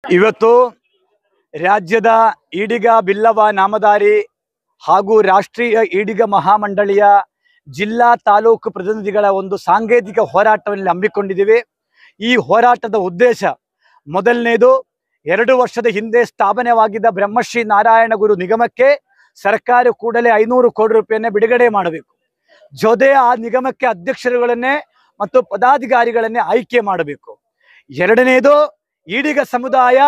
ಇವತ್ತು ರಾಜ್ಯದ ಈಡಿಗ ಬಿಲ್ಲವ ನಾಮಧಾರಿ ಹಾಗೂ ರಾಷ್ಟ್ರೀಯ ಈಡಿಗ ಮಹಾಮಂಡಳಿಯ ಜಿಲ್ಲಾ ತಾಲೂಕು ಪ್ರತಿನಿಧಿಗಳ ಒಂದು ಸಾಂಕೇತಿಕ ಹೋರಾಟವನ್ನು ಹಮ್ಮಿಕೊಂಡಿದ್ದೀವಿ. ಈ ಹೋರಾಟದ ಉದ್ದೇಶ ಮೊದಲನೇದು, 2 ವರ್ಷದ ಹಿಂದೆ ಸ್ಥಾಪನೆವಾಗಿದ್ದ ಬ್ರಹ್ಮಶ್ರೀ ನಾರಾಯಣ ಗುರು ನಿಗಮಕ್ಕೆ ಸರ್ಕಾರ ಕೂಡಲೇ 500 ಕೋಟಿ ರೂಪಾಯಿಯನ್ನು ಬಿಡುಗಡೆ ಮಾಡಬೇಕು. ಜೊತೆ ಆ ನಿಗಮಕ್ಕೆ ಅಧ್ಯಕ್ಷರುಗಳನ್ನೇ ಮತ್ತು ಪದಾಧಿಕಾರಿಗಳನ್ನೇ ಆಯ್ಕೆ ಮಾಡಬೇಕು. ಎರಡನೇದು, ಈಡಿಗ ಸಮುದಾಯ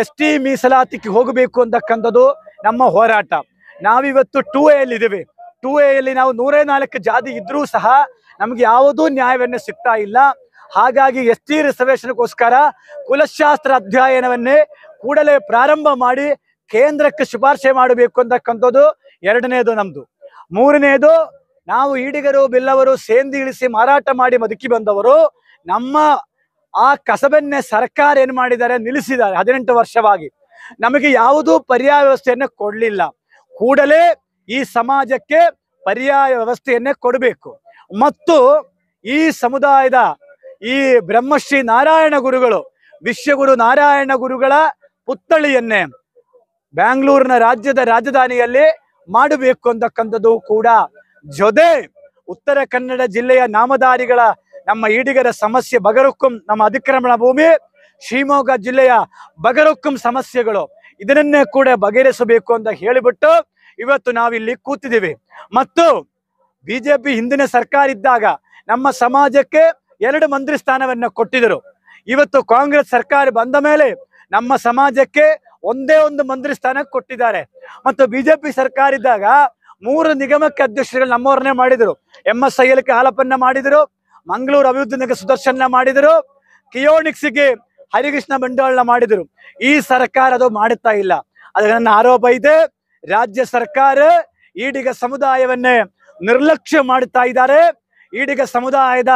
ST ಮೀಸಲಾತಿಗೆ ಹೋಗಬೇಕು ಅಂತಕ್ಕಂಥದ್ದು ನಮ್ಮ ಹೋರಾಟ. ನಾವಿವತ್ತು 2A ಇದ್ದೇವೆ. 2A ನಾವು 104 ಜಾತಿ ಇದ್ರೂ ಸಹ ನಮಗೆ ಯಾವುದೂ ನ್ಯಾಯವನ್ನು ಸಿಗ್ತಾ ಇಲ್ಲ. ಹಾಗಾಗಿ ST ರಿಸರ್ವೇಷನ್ಗೋಸ್ಕರ ಕುಲಶಾಸ್ತ್ರ ಅಧ್ಯಯನವನ್ನೇ ಕೂಡಲೇ ಪ್ರಾರಂಭ ಮಾಡಿ ಕೇಂದ್ರಕ್ಕೆ ಶಿಫಾರಸೆ ಮಾಡಬೇಕು ಅಂತಕ್ಕಂಥದ್ದು ಎರಡನೇದು ನಮ್ದು. ಮೂರನೇದು, ನಾವು ಈಡಿಗರು ಬಿಲ್ಲವರು ಸೇಂದಿ ಇಳಿಸಿ ಮಾರಾಟ ಮಾಡಿ ಬದುಕಿ ಬಂದವರು. ನಮ್ಮ ಆ ಕಸಬನ್ನೇ ಸರ್ಕಾರ ಏನು ಮಾಡಿದ್ದಾರೆ, ನಿಲ್ಲಿಸಿದ್ದಾರೆ 18 ವರ್ಷವಾಗಿ. ನಮಗೆ ಯಾವುದೂ ಪರ್ಯಾಯ ವ್ಯವಸ್ಥೆಯನ್ನು ಕೊಡಲಿಲ್ಲ. ಕೂಡಲೇ ಈ ಸಮಾಜಕ್ಕೆ ಪರ್ಯಾಯ ವ್ಯವಸ್ಥೆಯನ್ನೇ ಕೊಡಬೇಕು. ಮತ್ತು ಈ ಸಮುದಾಯದ ಈ ಬ್ರಹ್ಮಶ್ರೀ ನಾರಾಯಣ ಗುರುಗಳು, ವಿಶ್ವಗುರು ನಾರಾಯಣ ಗುರುಗಳ ಪುತ್ಥಳಿಯನ್ನೇ ಬೆಂಗಳೂರಿನ ರಾಜ್ಯದ ರಾಜಧಾನಿಯಲ್ಲಿ ಮಾಡಬೇಕು ಅಂತಕ್ಕಂಥದ್ದು ಕೂಡ. ಜೊತೆ ಉತ್ತರ ಕನ್ನಡ ಜಿಲ್ಲೆಯ ನಾಮಧಾರಿಗಳ ನಮ್ಮ ಈಡಿಗರ ಸಮಸ್ಯೆ ಬಗರುಕ್ಕುಂ, ನಮ್ಮ ಅತಿಕ್ರಮಣ ಭೂಮಿ, ಶಿವಮೊಗ್ಗ ಜಿಲ್ಲೆಯ ಬಗರುಕ್ಕುಂ ಸಮಸ್ಯೆಗಳು, ಇದನ್ನೇ ಕೂಡ ಬಗೆಹರಿಸಬೇಕು ಅಂತ ಹೇಳಿಬಿಟ್ಟು ಇವತ್ತು ನಾವಿಲ್ಲಿ ಕೂತಿದ್ದೀವಿ. ಮತ್ತು ಬಿಜೆಪಿ ಹಿಂದಿನ ಸರ್ಕಾರ ಇದ್ದಾಗ ನಮ್ಮ ಸಮಾಜಕ್ಕೆ 2 ಮಂತ್ರಿ ಸ್ಥಾನವನ್ನ ಕೊಟ್ಟಿದ್ದರು. ಇವತ್ತು ಕಾಂಗ್ರೆಸ್ ಸರ್ಕಾರ ಬಂದ ಮೇಲೆ ನಮ್ಮ ಸಮಾಜಕ್ಕೆ ಒಂದೇ ಒಂದು ಮಂತ್ರಿ ಸ್ಥಾನ ಕೊಟ್ಟಿದ್ದಾರೆ. ಮತ್ತು ಬಿಜೆಪಿ ಸರ್ಕಾರ ಇದ್ದಾಗ 3 ನಿಗಮಕ್ಕೆ ಅಧ್ಯಕ್ಷರುಗಳು ನಮ್ಮವ್ರನ್ನೇ ಮಾಡಿದರು. MSIL ಹಾಲಪ್ಪನ್ನ ಮಾಡಿದರು, ಮಂಗಳೂರು ಅಭಿವೃದ್ಧಿ ನಿಗಮ ಸುದರ್ಶನ ಮಾಡಿದರು, ಕಿಯೋನಿಕ್ಸ್ಗೆ ಹರಿಕೃಷ್ಣ ಬಂಡವಾಳ ಮಾಡಿದರು. ಈ ಸರ್ಕಾರ ಅದು ಮಾಡುತ್ತಾ ಇಲ್ಲ. ಅದಕ್ಕೆ ನನ್ನ ಆರೋಪ ಇದೆ, ರಾಜ್ಯ ಸರ್ಕಾರ ಈಡಿಗ ಸಮುದಾಯವನ್ನೇ ನಿರ್ಲಕ್ಷ್ಯ ಮಾಡುತ್ತಾ ಇದ್ದಾರೆ. ಈಡಿಗ ಸಮುದಾಯದ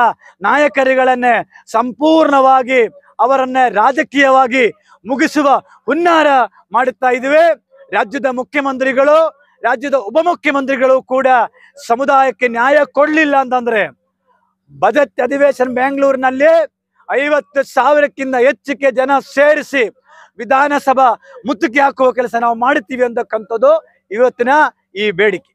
ನಾಯಕರುಗಳನ್ನೇ ಸಂಪೂರ್ಣವಾಗಿ ಅವರನ್ನೇ ರಾಜಕೀಯವಾಗಿ ಮುಗಿಸುವ ಹುನ್ನಾರ ಮಾಡುತ್ತಾ ಇದ್ದೇವೆ. ರಾಜ್ಯದ ಮುಖ್ಯಮಂತ್ರಿಗಳು, ರಾಜ್ಯದ ಉಪಮುಖ್ಯಮಂತ್ರಿಗಳು ಕೂಡ ಸಮುದಾಯಕ್ಕೆ ನ್ಯಾಯ ಕೊಡಲಿಲ್ಲ ಅಂತಂದ್ರೆ ಬಜೆಟ್ ಅಧಿವೇಶನ ಬೆಂಗಳೂರಿನಲ್ಲಿ 50,000ಕ್ಕಿಂತ ಹೆಚ್ಚಿಗೆ ಜನ ಸೇರಿಸಿ ವಿಧಾನಸಭಾ ಮುತ್ತಿಗೆ ಹಾಕುವ ಕೆಲಸ ನಾವು ಮಾಡುತ್ತೀವಿ ಅಂತಕ್ಕಂಥದ್ದು ಇವತ್ತಿನ ಈ ಬೇಡಿಕೆ.